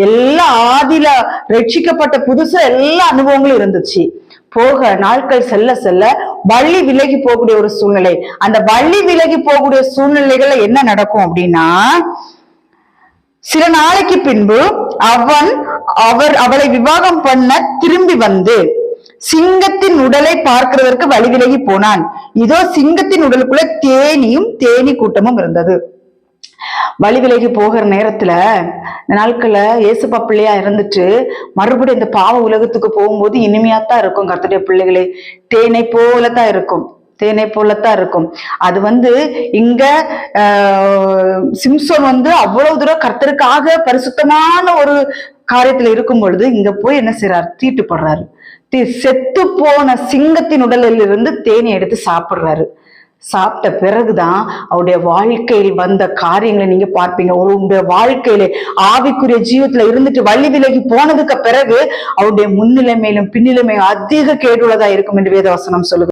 எல்லா ஆதியில ரட்சிக்கப்பட்ட புதுசா எல்லா அனுபவங்களும் இருந்துச்சு. போக நாட்கள் செல்ல செல்ல வள்ளி விலகி போகக்கூடிய ஒரு சூழ்நிலை. அந்த வள்ளி விலகி போகக்கூடிய சூழ்நிலைகள்ல என்ன நடக்கும் அப்படின்னா, சில நாளைக்கு பின்பு அவளை விவாகம் பண்ண திரும்பி வந்து சிங்கத்தின் உடலை பார்க்கிறதற்கு வழி விலகி போனான். இதோ சிங்கத்தின் உடலுக்குள்ள தேனி கூட்டமும் இருந்தது. வழி விலகி போகிற நேரத்துல இந்த நாட்கள்ல இயேசுப்பா பிள்ளையா இருந்துட்டு மறுபடியும் இந்த பாவ உலகத்துக்கு போகும்போது இனிமையாத்தான் இருக்கும். கர்த்தருடைய பிள்ளைகளே, தேனை போலத்தான் இருக்கும். அது இங்க சிம்சோன் அவ்வளவு தூரம் கர்த்தருக்காக பரிசுத்தமான ஒரு காரியத்துல இருக்கும் பொழுது இங்க போய் என்ன செய்யறாரு? தீட்டுப்படுறாரு. செத்து போன சிங்கத்தின் உடலில் இருந்து தேனை எடுத்து சாப்பிடுறாரு. சாப்பிட்ட பிறகுதான் அவருடைய வாழ்க்கையில் வந்த காரியங்களை நீங்க பார்ப்பீங்க. அவருடைய வாழ்க்கையில ஆவிக்குரிய ஜீவத்துல இருந்துட்டு வள்ளி விலகி போனதுக்கு பிறகு அவருடைய முன்னிலைமையிலும் பின்னிலைமையும் அதிக கேடுள்ளதா இருக்கும் என்று வேதவசனம் சொல்லுது.